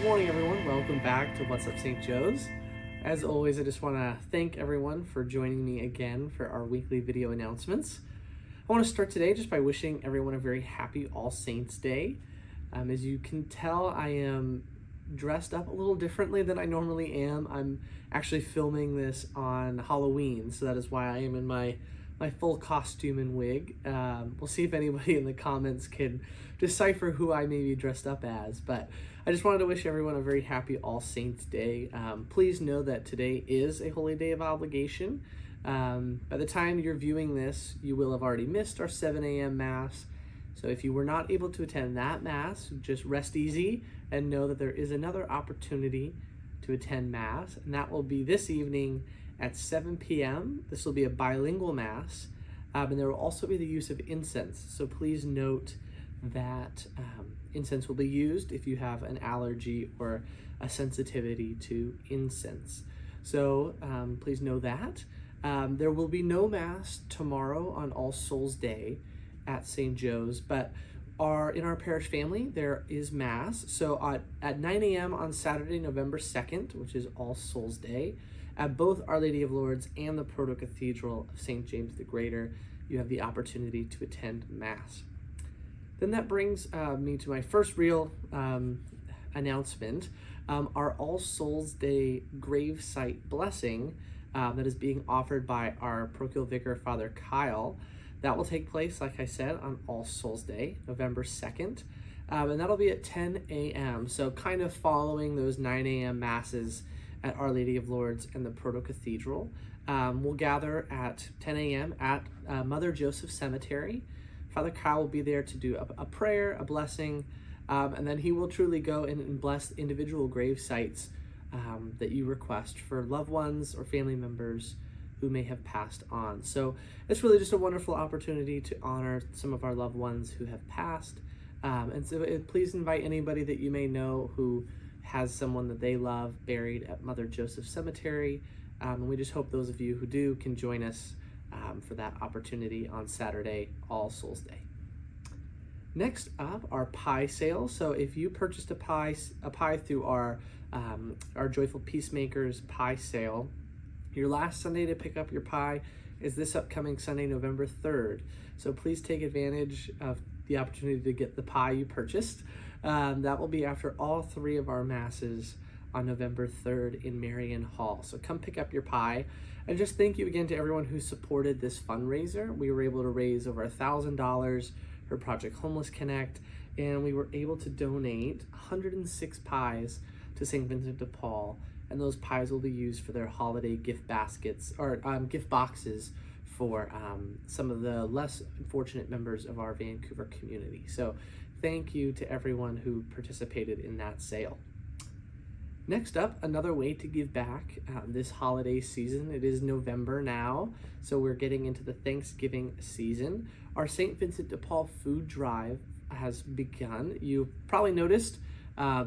morning, everyone. Welcome back to What's Up St. Joe's. As always, I just want to thank everyone for joining me again for our weekly video announcements. I want to start today just by wishing everyone a very happy All Saints Day. As you can tell, I am dressed up a little differently than I normally am. I'm actually filming this on Halloween, so that is why I am in my full costume and wig. We'll see if anybody in the comments can decipher who I may be dressed up as, but I just wanted to wish everyone a very happy All Saints Day. Please know that today is a holy day of obligation. By the time you're viewing this, you will have already missed our 7 a.m. Mass. So if you were not able to attend that Mass, just rest easy and know that there is another opportunity to attend Mass, and that will be this evening at 7 p.m. This will be a bilingual Mass, and there will also be the use of incense. So please note that incense will be used if you have an allergy or a sensitivity to incense. So please know that. There will be no Mass tomorrow on All Souls Day at St. Joe's, but in our parish family, there is Mass. So at 9 a.m. on Saturday, November 2nd, which is All Souls Day, at both Our Lady of Lourdes and the Proto-Cathedral of St. James the Greater, you have the opportunity to attend Mass. Then that brings me to my first real announcement, our All Souls Day gravesite blessing that is being offered by our parochial vicar, Father Kyle. That will take place, like I said, on All Souls Day, November 2nd, and that'll be at 10 a.m., so kind of following those 9 a.m. Masses at Our Lady of Lourdes and the Proto-Cathedral. We'll gather at 10 a.m. at Mother Joseph Cemetery. Father Kyle will be there to do a prayer, a blessing, and then he will truly go in and bless individual grave sites that you request for loved ones or family members who may have passed on. So it's really just a wonderful opportunity to honor some of our loved ones who have passed. And so please invite anybody that you may know who has someone that they love buried at Mother Joseph Cemetery. And we just hope those of you who do can join us for that opportunity on Saturday, All Souls Day. Next up, our pie sale. So if you purchased a pie through our Joyful Peacemakers pie sale, your last Sunday to pick up your pie is this upcoming Sunday, November 3rd. So please take advantage of the opportunity to get the pie you purchased. That will be after all three of our Masses on November 3rd in Marion Hall. So come pick up your pie. And just thank you again to everyone who supported this fundraiser. We were able to raise over $1,000 for Project Homeless Connect, and we were able to donate 106 pies to St. Vincent de Paul, and those pies will be used for their holiday gift baskets, or gift boxes for some of the less fortunate members of our Vancouver community. So thank you to everyone who participated in that sale. Next up, another way to give back this holiday season. It is November now, so we're getting into the Thanksgiving season. Our St. Vincent de Paul food drive has begun. You probably noticed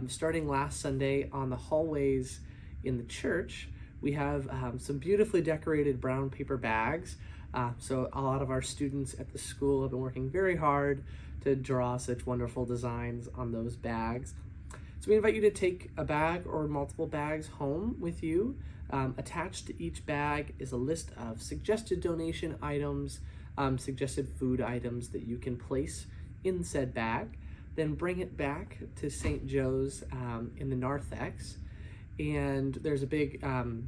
starting last Sunday on the hallways in the church, we have some beautifully decorated brown paper bags. So a lot of our students at the school have been working very hard to draw such wonderful designs on those bags. So we invite you to take a bag or multiple bags home with you. Attached to each bag is a list of suggested donation items, suggested food items that you can place in said bag. Then bring it back to St. Joe's in the narthex. And there's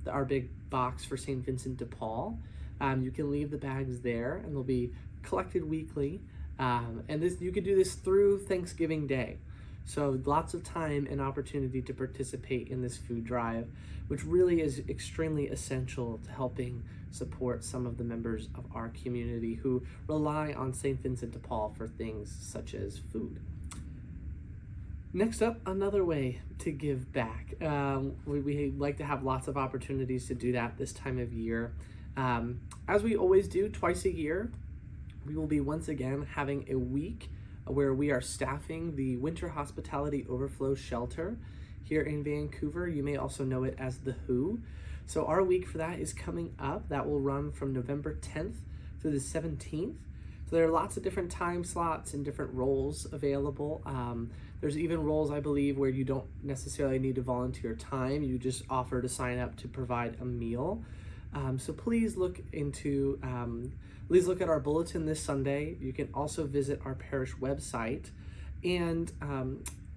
our big box for St. Vincent de Paul. You can leave the bags there and they'll be collected weekly. And you could do this through Thanksgiving Day. So lots of time and opportunity to participate in this food drive, which really is extremely essential to helping support some of the members of our community who rely on St. Vincent de Paul for things such as food. Next up, another way to give back. We like to have lots of opportunities to do that this time of year. As we always do, twice a year, we will be once again having a week where we are staffing the Winter Hospitality Overflow Shelter here in Vancouver. You may also know it as the Who. So our week for that is coming up. That will run from November 10th through the 17th. So there are lots of different time slots and different roles available. There's even roles, I believe, where you don't necessarily need to volunteer time. You just offer to sign up to provide a meal. So please look at our bulletin this Sunday. You can also visit our parish website. And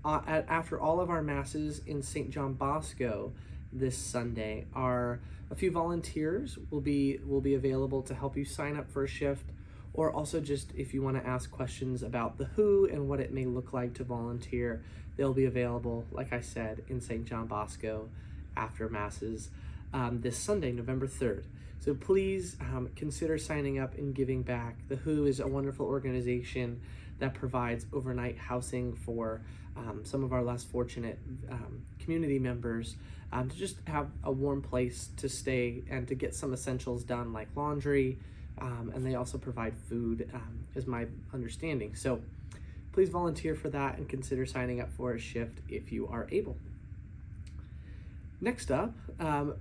after all of our masses in St. John Bosco this Sunday, a few volunteers will be available to help you sign up for a shift, or also just if you want to ask questions about the who and what it may look like to volunteer. They'll be available, like I said, in St. John Bosco after masses this Sunday, November 3rd. So please consider signing up and giving back. The WHO is a wonderful organization that provides overnight housing for some of our less fortunate community members to just have a warm place to stay and to get some essentials done like laundry, and they also provide food, is my understanding. So please volunteer for that and consider signing up for a shift if you are able. Next up,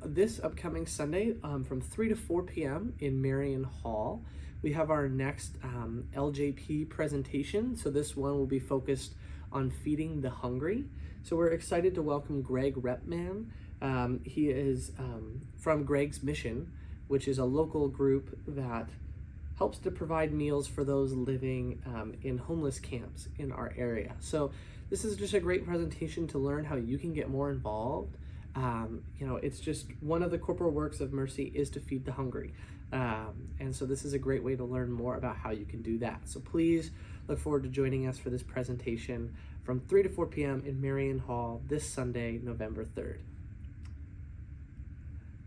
this upcoming Sunday from 3 to 4 p.m. in Marion Hall, we have our next LJP presentation. So this one will be focused on feeding the hungry. So we're excited to welcome Greg Repman. He is from Greg's Mission, which is a local group that helps to provide meals for those living in homeless camps in our area. So this is just a great presentation to learn how you can get more involved. It's just one of the corporal works of mercy is to feed the hungry. And so this is a great way to learn more about how you can do that. So please look forward to joining us for this presentation from 3 to 4 p.m. in Marion Hall this Sunday, November 3rd.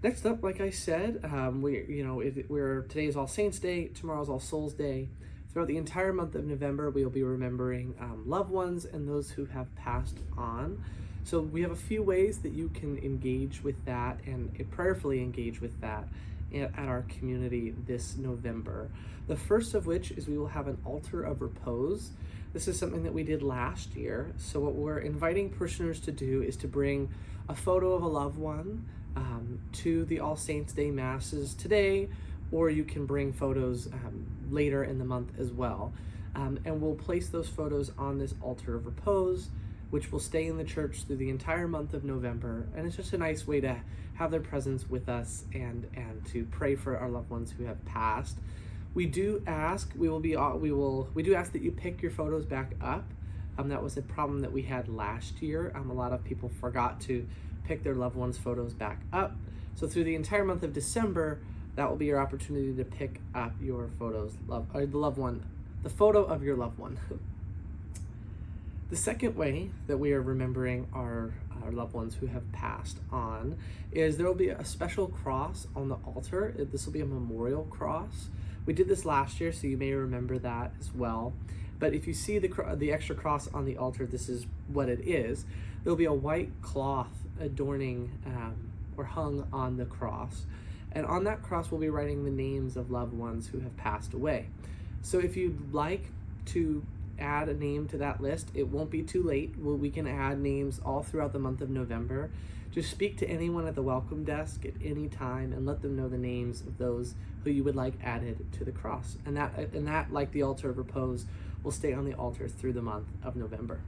Next up, like I said, today is All Saints Day, tomorrow is All Souls Day. Throughout the entire month of November, we will be remembering loved ones and those who have passed on. So we have a few ways that you can engage with that and prayerfully engage with that at our community this November. The first of which is we will have an altar of repose. This is something that we did last year. So what we're inviting parishioners to do is to bring a photo of a loved one to the All Saints Day Masses today, or you can bring photos later in the month as well. And we'll place those photos on this altar of repose, which will stay in the church through the entire month of November. And it's just a nice way to have their presence with us and to pray for our loved ones who have passed. We do ask that you pick your photos back up. That was a problem that we had last year. A lot of people forgot to pick their loved ones' photos back up. So through the entire month of December, that will be your opportunity to pick up your photos, the photo of your loved one. The second way that we are remembering our loved ones who have passed on is there will be a special cross on the altar. This will be a memorial cross. We did this last year, so you may remember that as well. But if you see the extra cross on the altar, this is what it is. There'll be a white cloth adorning or hung on the cross. And on that cross, we'll be writing the names of loved ones who have passed away. So if you'd like to add a name to that list, it won't be too late. We can add names all throughout the month of November. Just speak to anyone at the welcome desk at any time and let them know the names of those who you would like added to the cross. And that, like the altar of repose, will stay on the altar through the month of November.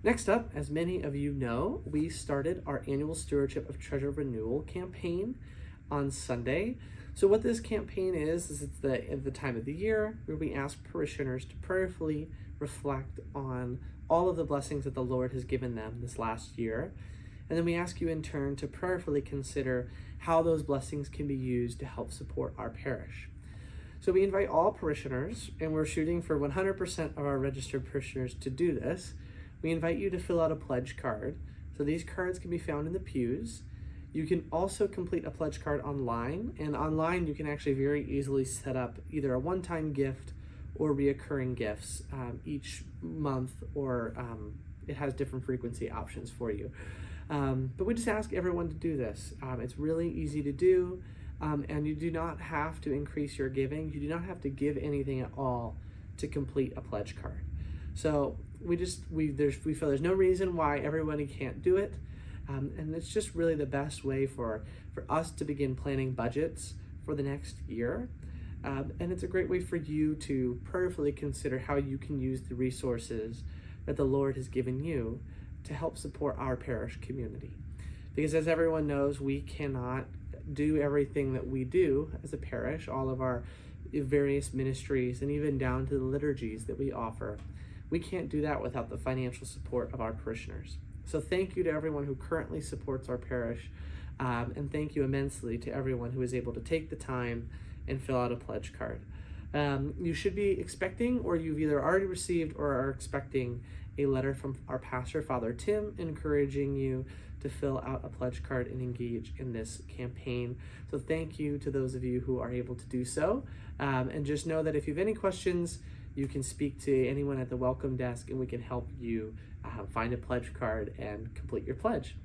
Next up, as many of you know, we started our annual Stewardship of Treasure Renewal campaign on Sunday. So what this campaign is it's the time of the year where we ask parishioners to prayerfully reflect on all of the blessings that the Lord has given them this last year. And then we ask you in turn to prayerfully consider how those blessings can be used to help support our parish. So we invite all parishioners, and we're shooting for 100% of our registered parishioners to do this. We invite you to fill out a pledge card. So these cards can be found in the pews. You can also complete a pledge card online, and online you can actually very easily set up either a one-time gift or reoccurring gifts each month, or it has different frequency options for you. But we just ask everyone to do this. It's really easy to do, and you do not have to increase your giving. You do not have to give anything at all to complete a pledge card. So we feel there's no reason why everybody can't do it. And it's just really the best way for us to begin planning budgets for the next year. And it's a great way for you to prayerfully consider how you can use the resources that the Lord has given you to help support our parish community. Because as everyone knows, we cannot do everything that we do as a parish, all of our various ministries, and even down to the liturgies that we offer. We can't do that without the financial support of our parishioners. So thank you to everyone who currently supports our parish, and thank you immensely to everyone who is able to take the time and fill out a pledge card. You should be expecting, or you've either already received or are expecting, a letter from our pastor, Father Tim, encouraging you to fill out a pledge card and engage in this campaign. So thank you to those of you who are able to do so. And just know that if you have any questions, you can speak to anyone at the welcome desk and we can help you find a pledge card and complete your pledge.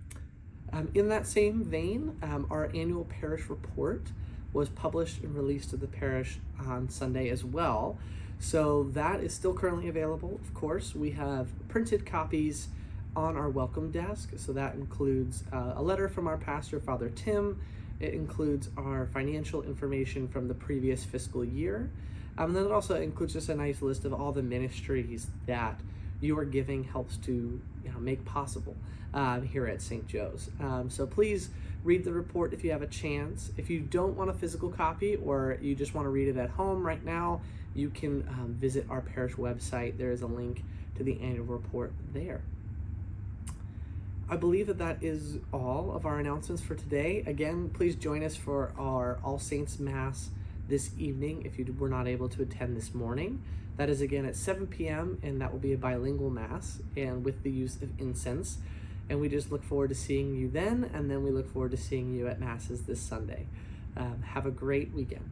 In that same vein, our annual parish report was published and released to the parish on Sunday as well. So that is still currently available. Of course, we have printed copies on our welcome desk. So that includes a letter from our pastor, Father Tim. It includes our financial information from the previous fiscal year. And then it also includes just a nice list of all the ministries that your giving helps to make possible here at St. Joe's. So please read the report if you have a chance. If you don't want a physical copy or you just want to read it at home right now, you can visit our parish website. There is a link to the annual report there. I believe that is all of our announcements for today. Again, please join us for our All Saints Mass this evening if you were not able to attend this morning. That is again at 7 p.m. and that will be a bilingual Mass and with the use of incense. And we just look forward to seeing you then, and then we look forward to seeing you at Masses this Sunday. Have a great weekend.